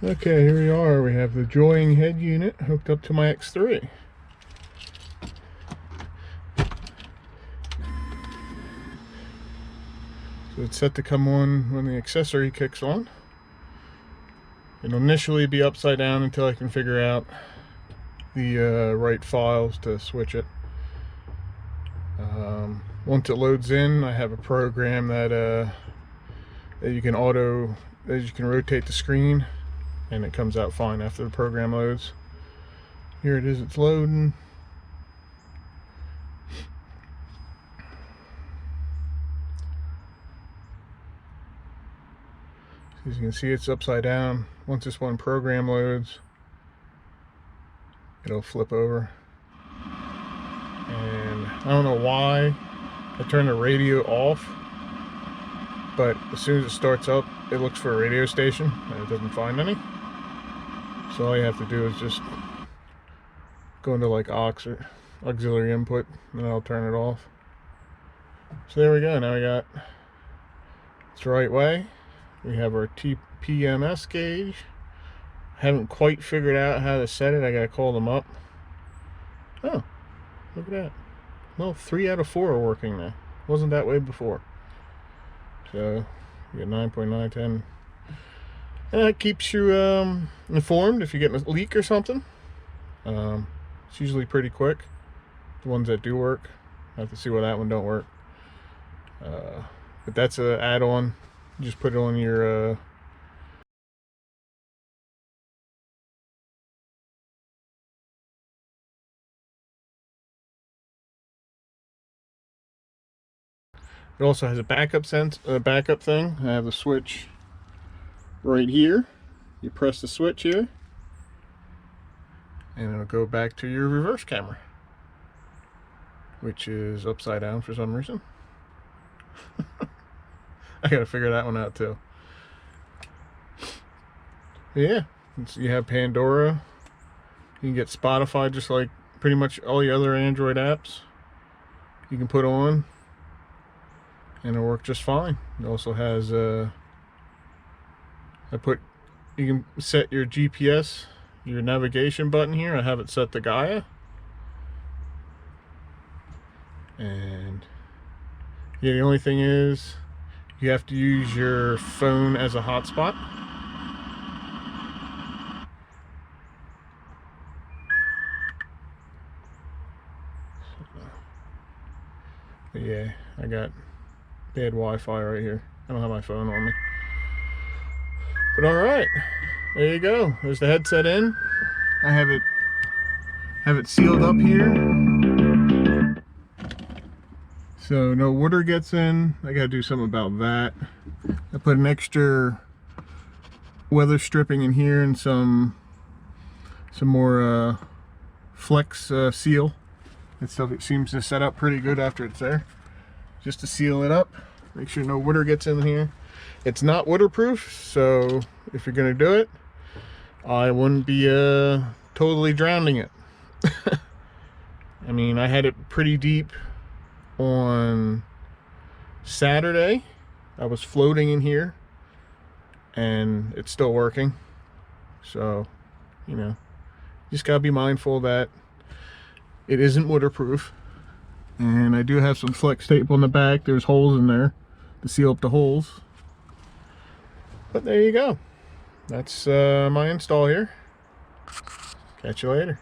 Okay, here we are. We have the joying head unit hooked up to my X3. So it's set to come on when the accessory kicks on. It'll initially be upside down until I can figure out the right files to switch it. Once it loads in, I have a program that you can rotate the screen, and it comes out fine after the program loads. Here it is, it's loading. As you can see, it's upside down. Once this one program loads, it'll flip over. And I don't know why I turned the radio off, but as soon as it starts up, it looks for a radio station and it doesn't find any. So all you have to do is just go into like auxiliary input, and I'll turn it off. So there we go. Now we got it's the right way. We have our TPMS gauge. Haven't quite figured out how to set it. I gotta call them up. Oh, look at that. Well, 3 out of 4 are working now. Wasn't that way before. So you get 9.910. And that keeps you informed if you get a leak or something. It's usually pretty quick. The ones that do work. I have to see why that one don't work. But that's an add-on. You just put it on your it also has a backup thing. I have the switch right here. You press the switch here, and it'll go back to your reverse camera, which is upside down for some reason. I gotta figure that one out too. Yeah, so you have Pandora. You can get Spotify just like pretty much all the other Android apps you can put on, and it'll work just fine. It also has you can set your GPS, your navigation button here. I have it set to Gaia, and yeah, the only thing is you have to use your phone as a hotspot. But yeah, I got bad Wi-Fi right here. I don't have my phone on me. But alright, there you go. There's the headset in. I have it sealed up here, so no water gets in. I gotta do something about that. I put an extra weather stripping in here and some more flex seal. It seems to set up pretty good after it's there, just to seal it up, make sure no water gets in here. It's not waterproof, so if you're gonna do it, I wouldn't be totally drowning it. I mean, I had it pretty deep on Saturday. I was floating in here and it's still working. So, you know, just gotta be mindful that it isn't waterproof. And I do have some flex tape on the back. There's holes in there to seal up the holes. But there you go. That's my install here. Catch you later.